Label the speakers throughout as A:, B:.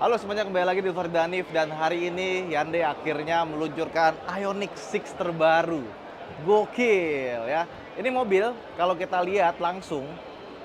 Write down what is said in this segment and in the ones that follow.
A: Halo semuanya, kembali lagi di Ferdanif dan hari ini Hyundai akhirnya meluncurkan Ioniq 6 terbaru. Gokil ya. Ini mobil kalau kita lihat langsung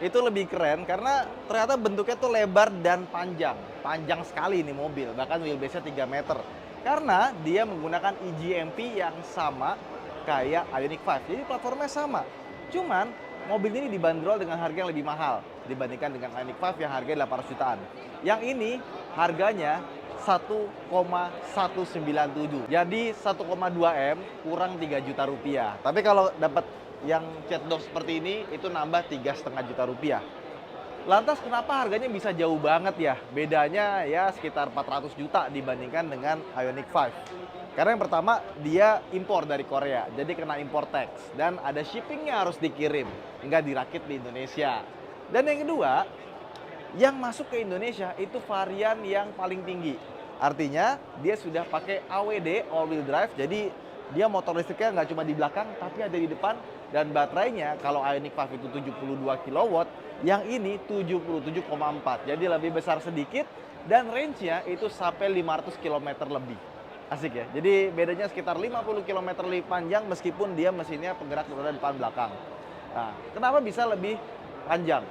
A: itu lebih keren karena ternyata bentuknya tuh lebar dan panjang. Panjang sekali ini mobil, bahkan wheelbase-nya 3 meter. Karena dia menggunakan EGMP yang sama kayak Ioniq 5. Jadi platformnya sama. Cuman mobil ini dibanderol dengan harga yang lebih mahal dibandingkan dengan Ioniq 5 yang harganya 800 jutaan. Yang ini harganya 1,197. Jadi 1,2 M kurang 3 juta rupiah. Tapi kalau dapat yang cat door seperti ini itu nambah 3,5 juta rupiah. Lantas kenapa harganya bisa jauh banget ya? Bedanya ya sekitar 400 juta dibandingkan dengan Ioniq 5. Karena yang pertama dia impor dari Korea, jadi kena import tax dan ada shippingnya harus dikirim, nggak dirakit di Indonesia. Dan yang kedua, yang masuk ke Indonesia itu varian yang paling tinggi. Artinya dia sudah pakai AWD, all wheel drive, jadi dia motor listriknya nggak cuma di belakang tapi ada di depan. Dan baterainya kalau Ioniq 5 itu 72 kW, yang ini 77,4. Jadi lebih besar sedikit dan range-nya itu sampai 500 km lebih. Asik ya. Jadi bedanya sekitar 50 km lebih panjang meskipun dia mesinnya penggerak roda depan belakang. Nah, kenapa bisa lebih panjang?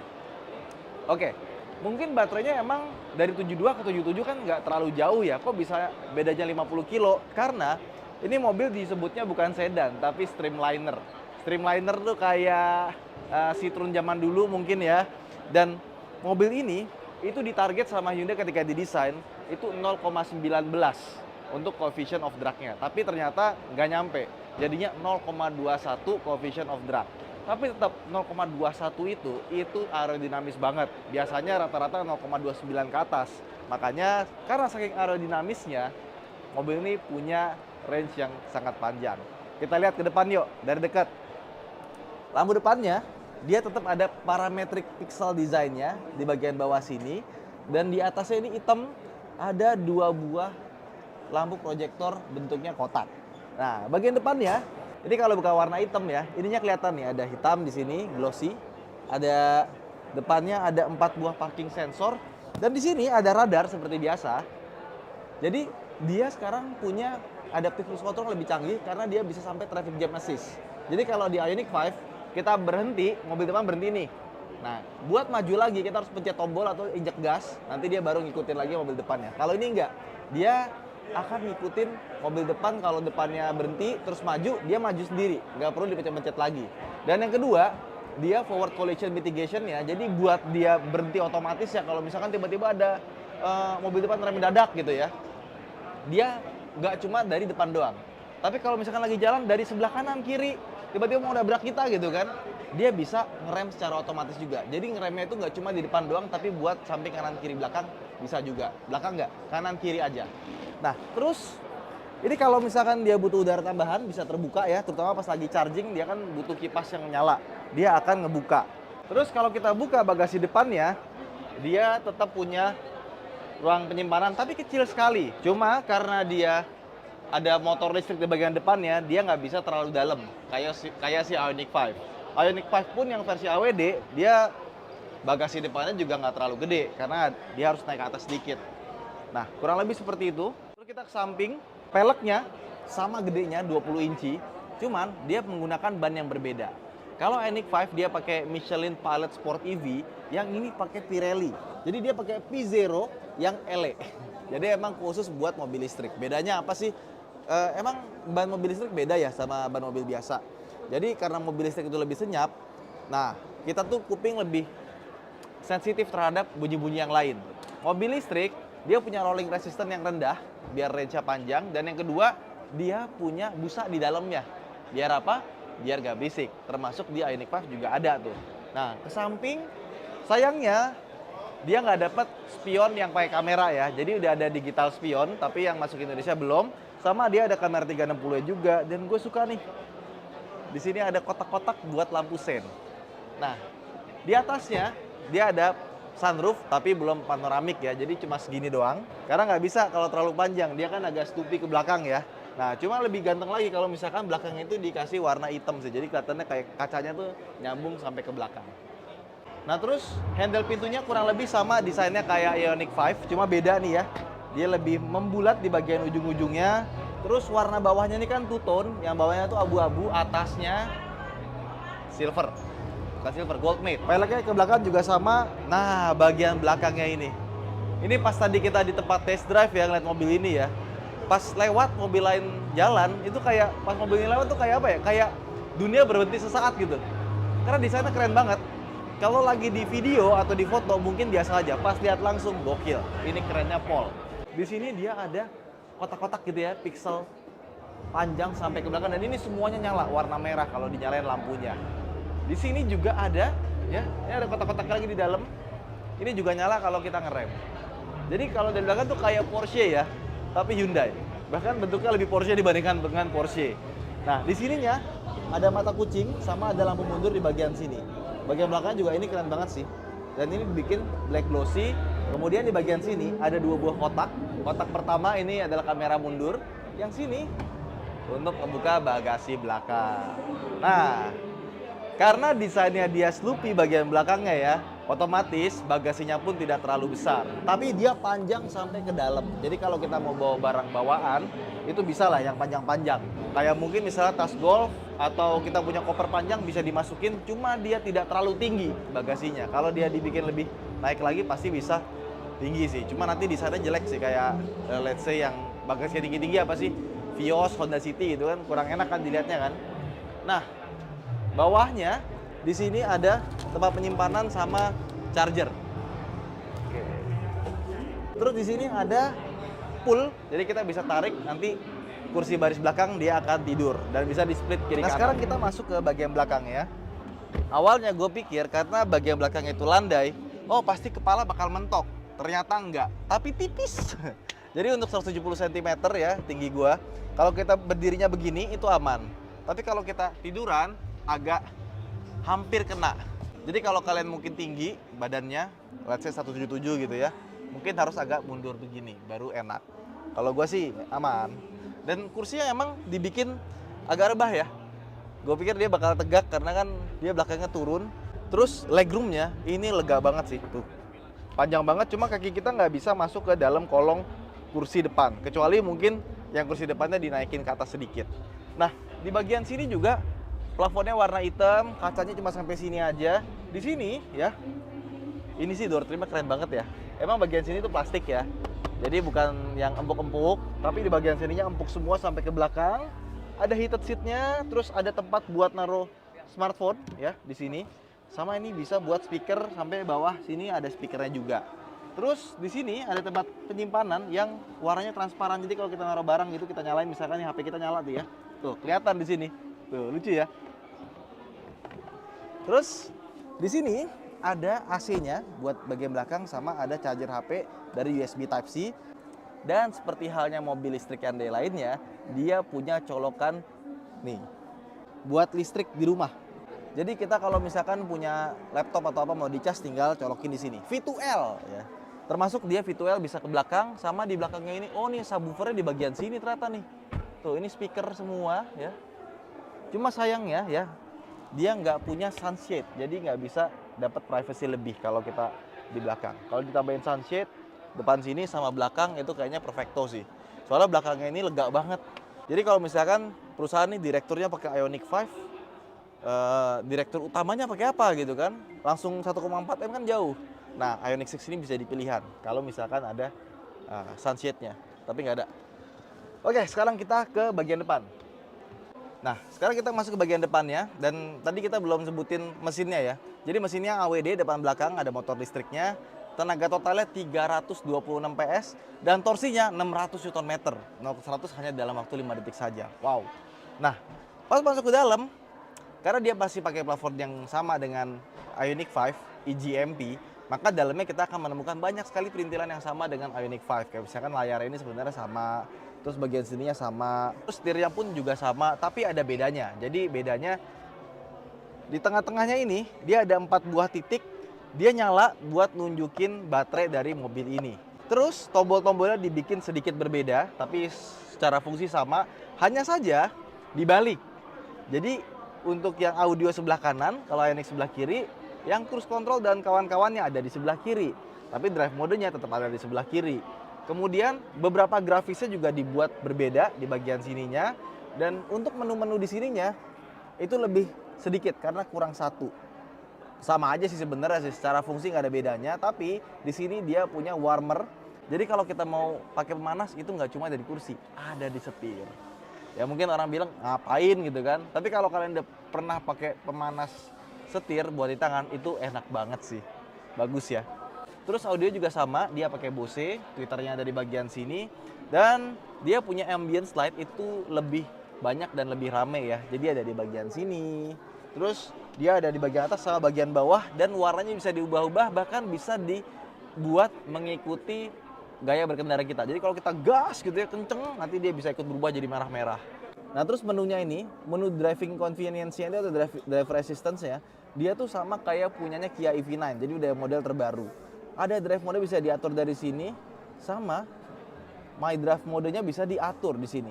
A: Oke, mungkin baterainya emang dari 72 ke 77 kan nggak terlalu jauh ya. Kok bisa bedanya 50 kilo? Karena ini mobil disebutnya bukan sedan, tapi streamliner. Streamliner tuh kayak Citroen zaman dulu mungkin ya. Dan mobil ini itu ditarget sama Hyundai ketika didesain itu 0,19 untuk coefficient of drag-nya. Tapi ternyata nggak nyampe. Jadinya 0,21 coefficient of drag. Tapi tetap 0,21 itu aerodinamis banget. Biasanya rata-rata 0,29 ke atas. Makanya karena saking aerodinamisnya, mobil ini punya range yang sangat panjang. Kita lihat ke depan yuk, dari dekat. Lampu depannya, dia tetap ada parametric pixel desainnya di bagian bawah sini. Dan di atasnya ini hitam, ada 2 buah lampu proyektor bentuknya kotak. Nah, bagian depannya, ini kalau bukan warna hitam ya, ininya kelihatan nih, ada hitam di sini, glossy. Ada depannya ada 4 buah parking sensor dan di sini ada radar seperti biasa. Jadi dia sekarang punya adaptive cruise control lebih canggih karena dia bisa sampai traffic jam assist. Jadi kalau di Ioniq 5 kita berhenti, mobil depan berhenti nih. Nah, buat maju lagi kita harus pencet tombol atau injek gas, nanti dia baru ngikutin lagi mobil depannya. Kalau ini enggak, dia akan ngikutin mobil depan. Kalau depannya berhenti terus maju, dia maju sendiri, nggak perlu dipencet-pencet lagi. Dan yang kedua, dia forward collision mitigation ya, jadi buat dia berhenti otomatis ya kalau misalkan tiba-tiba ada mobil depan rem mendadak gitu ya, dia nggak cuma dari depan doang, tapi kalau misalkan lagi jalan dari sebelah kanan kiri tiba-tiba mau nabrak kita gitu kan, dia bisa ngerem secara otomatis juga. Jadi ngeremnya itu nggak cuma di depan doang, tapi buat samping kanan kiri belakang bisa juga. Belakang nggak, kanan kiri aja. Nah, terus ini kalau misalkan dia butuh udara tambahan bisa terbuka ya, terutama pas lagi charging dia kan butuh kipas yang nyala. Dia akan ngebuka. Terus kalau kita buka bagasi depannya, dia tetap punya ruang penyimpanan tapi kecil sekali. Cuma karena dia ada motor listrik di bagian depannya, dia nggak bisa terlalu dalam kayak si Ioniq 5. Ioniq 5 pun yang versi AWD, dia bagasi depannya juga nggak terlalu gede karena dia harus naik ke atas sedikit. Nah, kurang lebih seperti itu. Terus kita ke samping, peleknya sama gedenya 20 inci, cuman dia menggunakan ban yang berbeda. Kalau Ioniq 5 dia pakai Michelin Pilot Sport EV, yang ini pakai Pirelli. Jadi dia pakai P0 yang LE. Jadi emang khusus buat mobil listrik. Bedanya apa sih? Emang ban mobil listrik beda ya sama ban mobil biasa. Jadi karena mobil listrik itu lebih senyap, nah kita tuh kuping lebih sensitif terhadap bunyi-bunyi yang lain. Mobil listrik dia punya rolling resistance yang rendah biar range-nya panjang, dan yang kedua dia punya busa di dalamnya. Biar apa? Biar gak berisik. Termasuk di Ioniq 5 juga ada tuh. Nah, ke samping sayangnya dia nggak dapat spion yang pakai kamera ya. Jadi udah ada digital spion, tapi yang masuk Indonesia belum. Sama dia ada kamera 360 juga, dan gue suka nih. Di sini ada kotak-kotak buat lampu sen. Nah, di atasnya dia ada sunroof tapi belum panoramik ya, jadi cuma segini doang. Karena nggak bisa kalau terlalu panjang, dia kan agak stupi ke belakang ya. Nah, cuma lebih ganteng lagi kalau misalkan belakangnya itu dikasih warna hitam sih. Jadi kelihatannya kayak kacanya tuh nyambung sampai ke belakang. Nah terus handle pintunya kurang lebih sama desainnya kayak Ioniq 5, cuma beda nih ya. Dia lebih membulat di bagian ujung-ujungnya. Terus warna bawahnya ini kan two tone, yang bawahnya tuh abu-abu, atasnya silver. Bukan silver, gold mate. Peleknya ke belakang juga sama. Nah, bagian belakangnya ini. Ini pas tadi kita di tempat test drive ya, ngeliat mobil ini ya. Pas lewat mobil lain jalan, itu kayak, pas mobil ini lewat tuh kayak apa ya? Kayak dunia berhenti sesaat gitu. Karena desainnya keren banget. Kalau lagi di video atau di foto mungkin biasa aja, pas lihat langsung gokil. Ini kerennya Pol. Di sini dia ada kotak-kotak gitu ya, pixel panjang sampai ke belakang, dan ini semuanya nyala warna merah kalau dinyalain lampunya. Di sini juga ada ya, ini ada kotak-kotak lagi di dalam. Ini juga nyala kalau kita ngerem. Jadi kalau dari belakang tuh kayak Porsche ya, tapi Hyundai. Bahkan bentuknya lebih Porsche dibandingkan dengan Porsche. Nah, di sininya ada mata kucing sama ada lampu mundur di bagian sini. Bagian belakang juga ini keren banget sih. Dan ini dibikin black glossy. Kemudian di bagian sini ada dua buah kotak. Kotak pertama ini adalah kamera mundur. Yang sini untuk membuka bagasi belakang. Nah, karena desainnya dia Sloopy bagian belakangnya ya, otomatis bagasinya pun tidak terlalu besar. Tapi dia panjang sampai ke dalam. Jadi kalau kita mau bawa barang bawaan, itu bisa lah yang panjang-panjang. Kayak mungkin misalnya tas golf, atau kita punya koper panjang bisa dimasukin, cuma dia tidak terlalu tinggi bagasinya. Kalau dia dibikin lebih naik lagi pasti bisa tinggi sih. Cuma nanti desainnya jelek sih, kayak let's say yang bagasinya tinggi-tinggi apa sih? Vios, Honda City gitu kan, kurang enak kan dilihatnya kan. Nah, bawahnya di sini ada tempat penyimpanan sama charger. Oke. Terus di sini ada pull, jadi kita bisa tarik, nanti kursi baris belakang dia akan tidur dan bisa di split kiri kanan. Nah, sekarang kita masuk ke bagian belakang ya. Awalnya gue pikir karena bagian belakangnya itu landai, oh pasti kepala bakal mentok. Ternyata enggak, tapi tipis. Jadi untuk 170 cm ya tinggi gue, kalau kita berdirinya begini itu aman. Tapi kalau kita tiduran agak hampir kena. Jadi kalau kalian mungkin tinggi badannya, let's say 177 gitu ya, mungkin harus agak mundur begini baru enak. Kalau gue sih aman. Dan kursinya emang dibikin agak rebah ya. Gue pikir dia bakal tegak karena kan dia belakangnya turun. Terus legroomnya ini lega banget sih tuh. Panjang banget, cuma kaki kita nggak bisa masuk ke dalam kolong kursi depan. Kecuali mungkin yang kursi depannya dinaikin ke atas sedikit. Nah, di bagian sini juga plafonnya warna hitam, kacanya cuma sampai sini aja. Di sini ya, ini sih door trimnya keren banget ya. Emang bagian sini tuh plastik ya. Jadi bukan yang empuk-empuk, tapi di bagian sininya empuk semua sampai ke belakang. Ada heated seatnya, terus ada tempat buat naruh smartphone ya di sini. Sama ini bisa buat speaker sampai bawah sini ada speakernya juga. Terus di sini ada tempat penyimpanan yang warnanya transparan. Jadi kalau kita naruh barang gitu kita nyalain, misalkan HP kita nyala tuh ya. Tuh, kelihatan di sini. Tuh, lucu ya. Terus di sini ada AC-nya buat bagian belakang sama ada charger HP dari USB Type-C. Dan seperti halnya mobil listrik yang lainnya, dia punya colokan nih buat listrik di rumah. Jadi kita kalau misalkan punya laptop atau apa mau dicas tinggal colokin di sini. V2L ya. Termasuk dia V2L bisa ke belakang, sama di belakangnya ini. Oh nih subwoofernya di bagian sini ternyata nih. Tuh ini speaker semua ya. Cuma sayangnya ya dia nggak punya sunshade, jadi nggak bisa dapat privacy lebih kalau kita di belakang. Kalau ditambahin sunshade depan sini sama belakang itu kayaknya perfecto sih. Soalnya belakangnya ini lega banget. Jadi kalau misalkan perusahaan ini direkturnya pakai Ioniq 5, direktur utamanya pakai apa gitu kan? Langsung 1,4 M kan jauh. Nah, Ioniq 6 ini bisa dipilihan kalau misalkan ada sunshade-nya, tapi nggak ada. Oke, sekarang kita ke bagian depan. Nah, sekarang kita masuk ke bagian depannya, dan tadi kita belum sebutin mesinnya ya. Jadi mesinnya AWD depan belakang, ada motor listriknya, tenaga totalnya 326 PS, dan torsinya 600 Nm. 0 ke 100 hanya dalam waktu 5 detik saja. Wow. Nah, pas masuk ke dalam, karena dia masih pakai plafon yang sama dengan Ioniq 5 eGMP, maka dalamnya kita akan menemukan banyak sekali perintilan yang sama dengan Ioniq 5. Kayak misalkan layar ini sebenarnya sama, terus bagian sininya sama, terus setirnya pun juga sama, tapi ada bedanya. Jadi bedanya di tengah-tengahnya ini dia ada 4 buah titik, dia nyala buat nunjukin baterai dari mobil ini. Terus tombol-tombolnya dibikin sedikit berbeda, tapi secara fungsi sama, hanya saja dibalik. Jadi untuk yang audio sebelah kanan, kalau Ioniq sebelah kiri, Yang cruise control dan kawan-kawannya ada di sebelah kiri, tapi drive modenya tetap ada di sebelah kiri. Kemudian beberapa grafisnya juga dibuat berbeda di bagian sininya, dan untuk menu-menu di sininya itu lebih sedikit karena kurang satu. Sama aja sih sebenarnya sih, secara fungsi nggak ada bedanya, tapi di sini dia punya warmer. Jadi kalau kita mau pakai pemanas itu nggak cuma ada di kursi, ada di setir. Ya mungkin orang bilang ngapain gitu kan, tapi kalau kalian udah pernah pakai pemanas setir buat di tangan itu enak banget sih, bagus ya. Terus audio juga sama, dia pakai Bose, tweeternya ada di bagian sini, dan dia punya ambient slide itu lebih banyak dan lebih rame ya. Jadi ada di bagian sini, terus dia ada di bagian atas sama bagian bawah, dan warnanya bisa diubah-ubah, bahkan bisa dibuat mengikuti gaya berkendara kita. Jadi kalau kita gas gitu ya kenceng, nanti dia bisa ikut berubah jadi merah-merah. Nah terus menunya ini, menu driving convenience-nya itu atau drive resistance ya, dia tuh sama kayak punyanya Kia EV9, jadi udah model terbaru. Ada drive mode bisa diatur dari sini, sama my drive modenya bisa diatur di sini.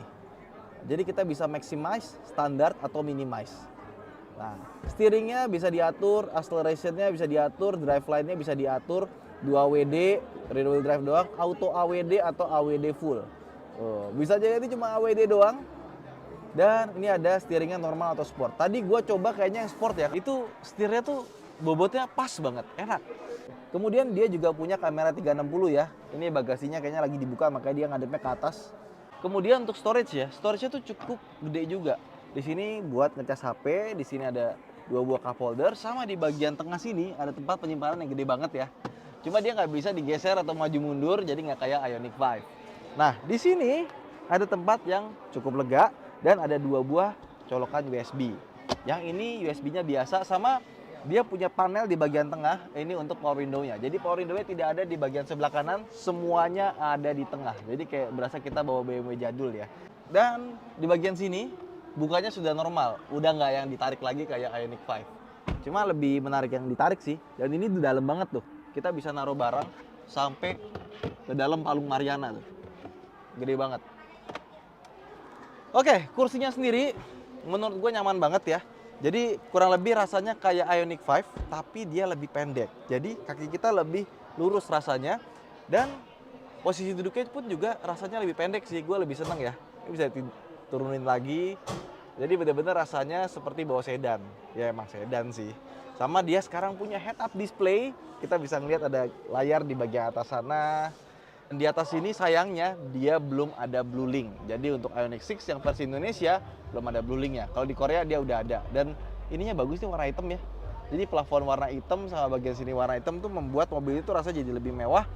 A: Jadi kita bisa maximize, standar, atau minimize. Nah, steeringnya bisa diatur, accelerationnya bisa diatur, drive line-nya bisa diatur, 2WD, rear wheel drive doang, auto AWD atau AWD full. Bisa jadi cuma AWD doang. Dan ini ada steeringnya normal atau sport. Tadi gue coba kayaknya yang sport ya, itu setirnya tuh bobotnya pas banget, enak. Kemudian dia juga punya kamera 360 ya. Ini bagasinya kayaknya lagi dibuka, makanya dia ngadepnya ke atas. Kemudian untuk storage ya, storage-nya tuh cukup gede juga. Di sini buat ngecas HP, di sini ada 2 buah cup holder, sama di bagian tengah sini ada tempat penyimpanan yang gede banget ya. Cuma dia nggak bisa digeser atau maju mundur, jadi nggak kayak Ioniq 5. Nah, di sini ada tempat yang cukup lega dan ada 2 buah colokan USB. Yang ini USB-nya biasa, sama dia punya panel di bagian tengah, ini untuk power window-nya. Jadi power window-nya tidak ada di bagian sebelah kanan, semuanya ada di tengah. Jadi kayak berasa kita bawa BMW jadul ya. Dan di bagian sini, bukanya sudah normal. Udah nggak yang ditarik lagi kayak Ioniq 5. Cuma lebih menarik yang ditarik sih. Dan ini di dalam banget tuh. Kita bisa naruh barang sampai ke dalam palung Mariana tuh. Gede banget. Oke, kursinya sendiri menurut gue nyaman banget ya. Jadi kurang lebih rasanya kayak Ioniq 5, tapi dia lebih pendek. Jadi kaki kita lebih lurus rasanya, dan posisi duduknya pun juga rasanya lebih pendek sih. Gue lebih seneng ya. Ini bisa turunin lagi. Jadi benar-benar rasanya seperti bawa sedan. Ya emang sedan sih. Sama dia sekarang punya head-up display. Kita bisa ngeliat ada layar di bagian atas sana. Dan di atas ini sayangnya dia belum ada Blue Link. Jadi untuk Ioniq 6 yang versi Indonesia belum ada Blue Link-nya. Kalau di Korea dia udah ada. Dan ininya bagus nih warna hitam ya. Jadi plafon warna hitam sama bagian sini warna hitam tuh membuat mobil itu rasa jadi lebih mewah.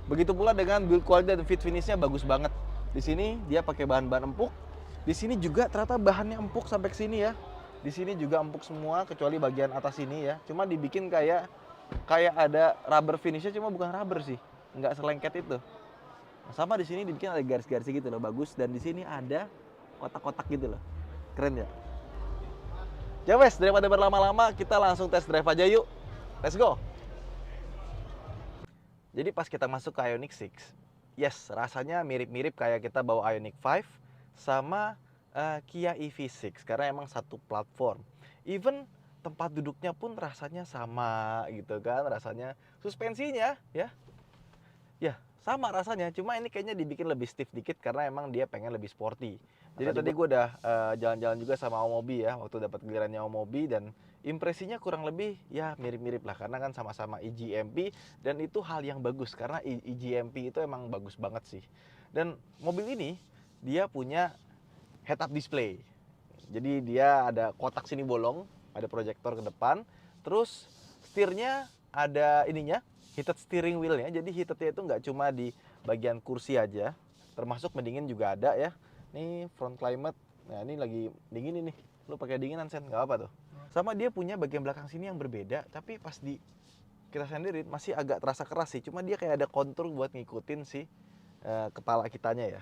A: Begitu pula dengan build quality dan fit finish-nya bagus banget. Di sini dia pakai bahan-bahan empuk. Di sini juga ternyata bahannya empuk sampai ke sini ya. Di sini juga empuk semua kecuali bagian atas ini ya. Cuma dibikin kayak ada rubber finish-nya, cuma bukan rubber sih. Nggak selengket itu. Sama di sini dibikin ada garis-garis gitu loh, bagus. Dan di sini ada kotak-kotak gitu loh, keren ya. Ya wes, daripada berlama-lama kita langsung test drive aja yuk. Let's go. Jadi pas kita masuk ke Ioniq 6, yes, rasanya mirip-mirip kayak kita bawa Ioniq 5 sama Kia EV6 karena emang satu platform. Even tempat duduknya pun rasanya sama gitu kan, rasanya suspensinya ya. Ya, sama rasanya, cuma ini kayaknya dibikin lebih stiff dikit karena emang dia pengen lebih sporty. Jadi tadi gue udah jalan-jalan juga sama Omobi ya, waktu dapat gilirannya Omobi, dan impresinya kurang lebih ya mirip-mirip lah karena kan sama-sama eGMP, dan itu hal yang bagus karena eGMP itu emang bagus banget sih. Dan mobil ini dia punya head-up display. Jadi dia ada kotak sini bolong, ada proyektor ke depan, terus setirnya ada ininya, heated steering wheel-nya. Jadi heatednya itu nggak cuma di bagian kursi aja, termasuk pendingin juga ada ya. Ini front climate, nah ini lagi dingin ini. Lu pakai dinginan Sen, nggak apa tuh. Sama dia punya bagian belakang sini yang berbeda, tapi pas kita sendiri masih agak terasa keras sih. Cuma dia kayak ada kontur buat ngikutin si kepala kitanya ya.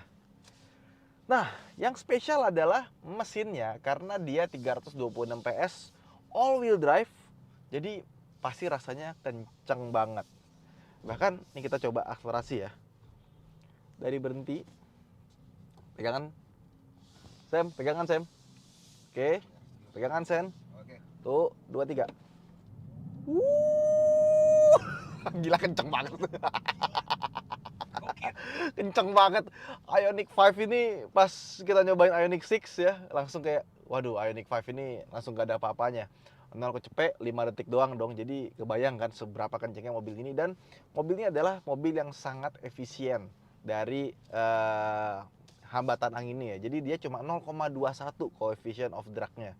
A: Nah, yang spesial adalah mesinnya karena dia 326 PS all wheel drive. Jadi pasti rasanya kenceng banget. Bahkan ini kita coba akselerasi ya. Dari berhenti. Pegangan. Pegangan Sam. Oke. Pegangan Sen. Oke. Tuh, 2 3. Wuh, gila kenceng banget. Kenceng banget. Ioniq 5 ini pas kita nyobain Ioniq 6 ya, langsung kayak waduh, Ioniq 5 ini langsung gak ada apa-apanya. 0 ke cepet 5 detik doang dong. Jadi kebayang kan seberapa kencengnya mobil ini, dan mobil ini adalah mobil yang sangat efisien dari hambatan anginnya ya. Jadi dia cuma 0,21 coefficient of drag-nya.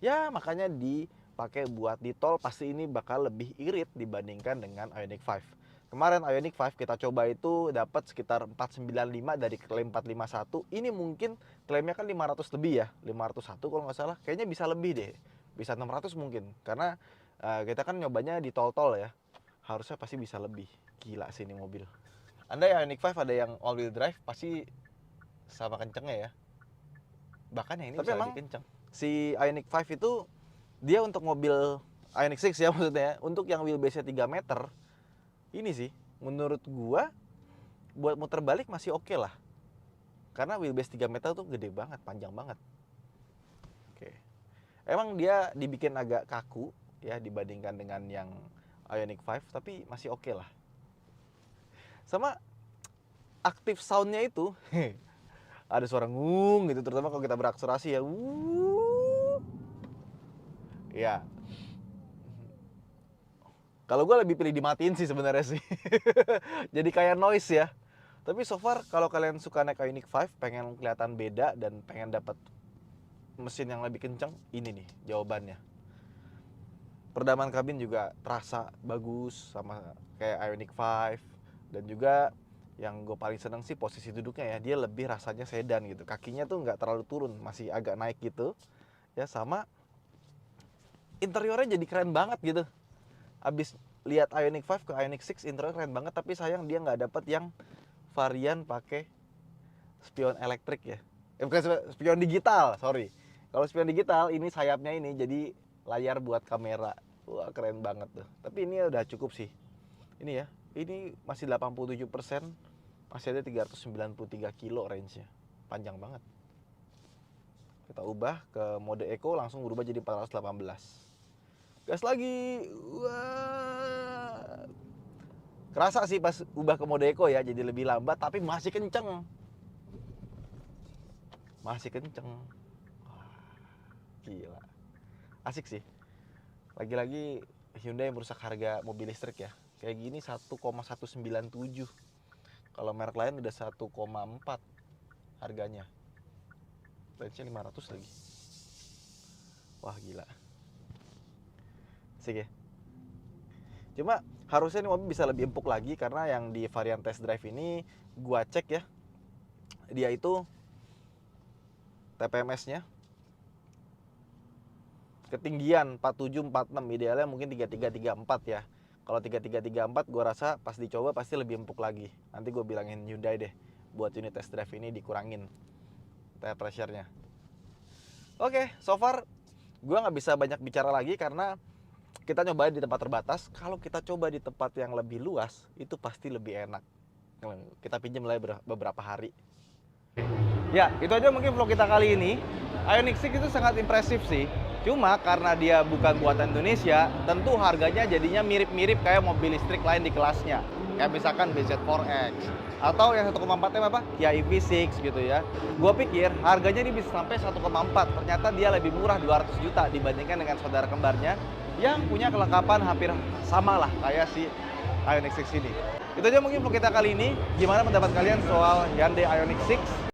A: Ya, makanya dipakai buat di tol pasti ini bakal lebih irit dibandingkan dengan Ioniq 5. Kemarin Ioniq 5 kita coba itu dapat sekitar 495 dari klaim 451. Ini mungkin klaimnya kan 500 lebih ya, 501 kalau nggak salah. Kayaknya bisa lebih deh, bisa 600 mungkin. Karena kita kan nyobanya di tol-tol ya, harusnya pasti bisa lebih. Gila sih ini mobil. Anda Ioniq 5 ada yang all wheel drive pasti sama kencengnya ya. Bahkan yang ini tapi bisa lebih kenceng. Si Ioniq 5 itu dia untuk mobil Ioniq 6 ya maksudnya, untuk yang wheelbase-nya 3 meter, ini sih menurut gua buat muter balik masih oke lah. Karena wheelbase 3 meter tuh gede banget, panjang banget. Oke. Emang dia dibikin agak kaku ya dibandingkan dengan yang Ioniq 5, tapi masih oke lah. Sama aktif soundnya itu ada suara ngung gitu, terutama kalau kita berakselerasi ya. Ya. Kalau gue lebih pilih dimatiin sih sebenarnya sih. Jadi kayak noise ya. Tapi so far kalau kalian suka naik Ioniq 5, pengen kelihatan beda dan pengen dapat mesin yang lebih kencang, ini nih jawabannya. Peredaman kabin juga terasa bagus sama kayak Ioniq 5. Dan juga yang gue paling seneng sih posisi duduknya ya. Dia lebih rasanya sedan gitu. Kakinya tuh nggak terlalu turun, masih agak naik gitu. Ya, sama interiornya jadi keren banget gitu. Abis lihat Ioniq 5 ke Ioniq 6, interior keren banget, tapi sayang dia nggak dapet yang varian pakai spion elektrik ya. Bukan spion digital, sorry. Kalau spion digital ini sayapnya ini jadi layar buat kamera. Wah, keren banget tuh. Tapi ini udah cukup sih. Ini ya, ini masih 87%, masih ada 393 kilo range-nya. Panjang banget. Kita ubah ke mode eco, langsung berubah jadi 418. Gas lagi. Wah. Kerasa sih pas ubah ke mode eco ya, jadi lebih lambat tapi masih kenceng. Masih kenceng. Wah, gila. Asik sih. Lagi-lagi Hyundai merusak harga mobil listrik ya. Kayak gini 1,197. Kalau merek lain udah 1,4 harganya. Range-nya 500 lagi. Wah, gila. Asik ya. Cuma harusnya ini mobil bisa lebih empuk lagi, karena yang di varian test drive ini gua cek ya, dia itu TPMS-nya ketinggian 4746, idealnya mungkin 3334 ya. Kalau 3334 gua rasa pas dicoba pasti lebih empuk lagi. Nanti gue bilangin Hyundai deh buat unit test drive ini dikurangin tire pressure-nya. Oke, so far gua nggak bisa banyak bicara lagi karena kita nyobain di tempat terbatas. Kalau kita coba di tempat yang lebih luas, itu pasti lebih enak. Kita pinjam lah beberapa hari. Ya, itu aja mungkin vlog kita kali ini. Ioniq 6 itu sangat impresif sih. Cuma karena dia bukan buatan Indonesia, tentu harganya jadinya mirip-mirip kayak mobil listrik lain di kelasnya. Kayak misalkan BZ4X. Atau yang 1,4 M apa? Kia EV6 gitu ya. Gua pikir harganya ini bisa sampai 1,4. Ternyata dia lebih murah 200 juta dibandingkan dengan saudara kembarnya yang punya kelengkapan hampir sama lah kayak si Ioniq 6 ini. Itu aja mungkin vlog kita kali ini. Gimana pendapat kalian soal Hyundai Ioniq 6?